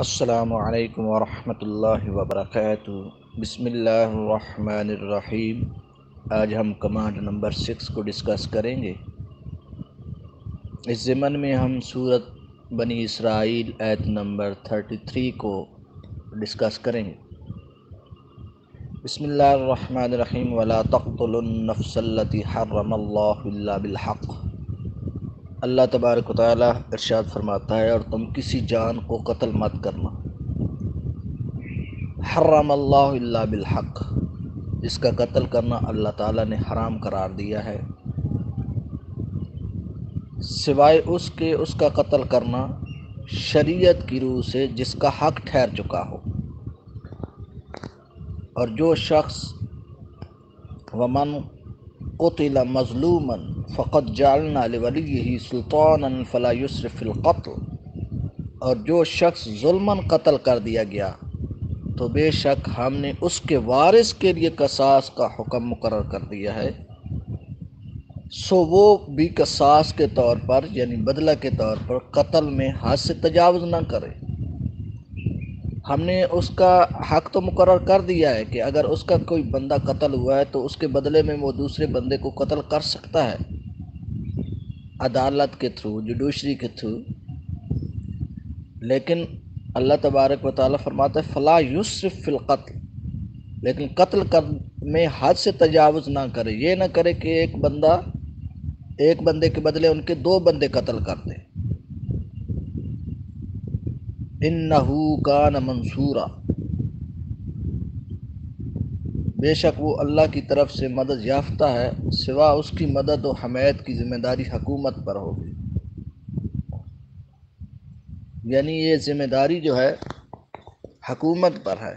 السلام علیکم ورحمۃ اللہ وبرکاتہ۔ بسم اللہ الرحمن الرحیم۔ آج ہم کمانڈ نمبر 6 کو ڈسکس کریں گے۔ اس ضمن میں ہم سورۃ بنی اسرائیل آیت نمبر 33 کو ڈسکس کریں گے۔ بسم اللہ الرحمن الرحیم۔ وَلَا تَقْتُلُوا النَّفْسَ الَّتِي حَرَّمَ اللَّهُ إِلَّا بِالْحَقِّ۔ اللہ تبارک و تعالیٰ ارشاد فرماتا ہے، اور تم کسی جان کو قتل مت کرنا۔ حرم اللہ الا بالحق، جس کا قتل کرنا اللہ تعالیٰ نے حرام قرار دیا ہے، سوائے اس کے اس کا قتل کرنا شریعت کی روح سے جس کا حق ٹھہر چکا ہو۔ اور جو شخص ومن قتل مظلوما فقد جعلنا لولیہ سلطانا فلا یسرف فی القتل، اور جو شخص ظلماً قتل کر دیا گیا تو بے شک ہم نے اس کے وارث کے لیے قصاص کا حکم مقرر کر دیا ہے، سو وہ بھی قصاص کے طور پر یعنی بدلہ کے طور پر قتل میں حد سے تجاوز نہ کرے۔ ہم نے اس کا حق تو مقرر کر دیا ہے کہ اگر اس کا کوئی بندہ قتل ہوا ہے تو اس کے بدلے میں وہ دوسرے بندے کو قتل کر سکتا ہے، عدالت کے تھرو، جوڈیشری کے تھرو، لیکن اللہ تبارک و تعالیٰ فرماتا ہے فلا یسرف فی القتل، لیکن قتل میں حد سے تجاوز نہ کرے۔ یہ نہ کرے کہ ایک بندے کے بدلے ان کے 2 بندے قتل کر دے۔ انہ کان منصورا، بے شک وہ اللہ کی طرف سے مدد یافتہ ہے، سوا اس کی مدد و حمایت کی ذمہ داری حکومت پر ہوگی۔ یعنی یہ ذمہ داری جو ہے حکومت پر ہے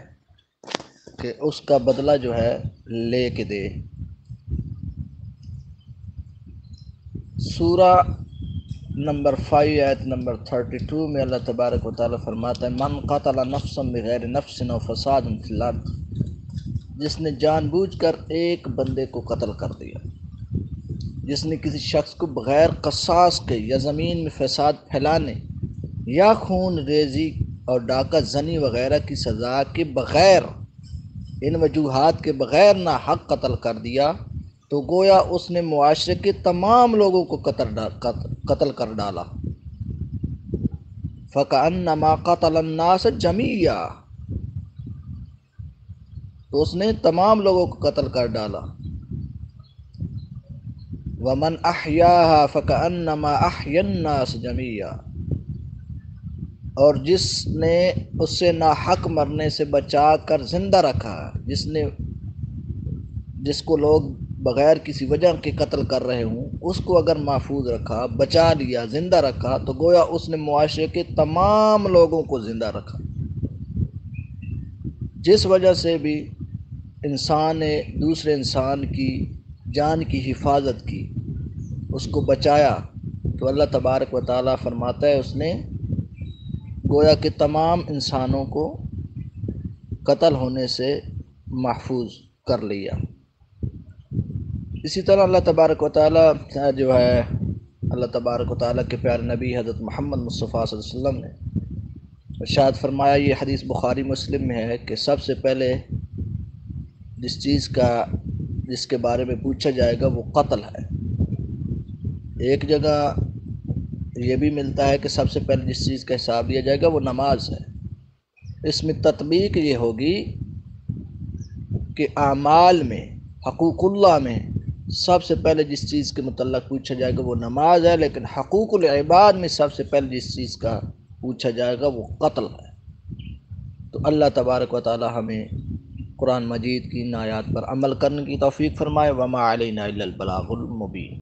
کہ اس کا بدلہ جو ہے لے کے دے۔ سورہ نمبر 5 آیت نمبر 32 میں اللہ تبارک و تعالیٰ فرماتا ہے من قتل نفسا بغیر نفس او فساد فی الارض، جس نے جان بوجھ کر ایک بندے کو قتل کر دیا، جس نے کسی شخص کو بغیر قصاص کے یا زمین میں فساد پھیلانے یا خون ریزی اور ڈاکہ زنی وغیرہ کی سزا کے بغیر، ان وجوہات کے بغیر نہ حق قتل کر دیا، تو گویا اس نے معاشرے کے تمام لوگوں کو قتل کر ڈالا۔ فَكَأَنَّمَا قَتَلَ النَّاسَ جَمِيعًا، تو اس نے تمام لوگوں کو قتل کر ڈالا۔ وَمَنْ أَحْيَاهَا فَكَأَنَّمَا أَحْيَا النَّاسَ جَمِيعًا، اور جس نے اس سے ناحق مرنے سے بچا کر زندہ رکھا، جس کو لوگ بغیر کسی وجہ کے قتل کر رہے ہوں، اس کو اگر محفوظ رکھا، بچا لیا، زندہ رکھا، تو گویا اس نے معاشرے کے تمام لوگوں کو زندہ رکھا۔ جس وجہ سے بھی انسان نے دوسرے انسان کی جان کی حفاظت کی، اس کو بچایا، تو اللہ تبارک و تعالیٰ فرماتا ہے اس نے گویا کہ تمام انسانوں کو قتل ہونے سے محفوظ کر لیا۔ اسی طرح اللہ تبارک و تعالیٰ جو ہے اللہ تبارک و تعالیٰ کے پیارے نبی حضرت محمد مصطفیٰ صلی اللہ علیہ وسلم نے ارشاد فرمایا، یہ حدیث بخاری مسلم میں ہے کہ سب سے پہلے جس کے بارے میں پوچھا جائے گا وہ قتل ہے۔ ایک جگہ یہ بھی ملتا ہے کہ سب سے پہلے جس چیز کا حساب لیا جائے گا وہ نماز ہے۔ اس میں تطبیق یہ ہوگی کہ اعمال میں، حقوق اللہ میں سب سے پہلے جس چیز کے متعلق پوچھا جائے گا وہ نماز ہے، لیکن حقوق العباد میں سب سے پہلے جس چیز کا پوچھا جائے گا وہ قتل ہے۔ تو اللہ تبارک و تعالی ہمیں قرآن مجید کی ان آیات پر عمل کرنے کی توفیق فرمائے۔ وما علینا الا البلاغ المبین۔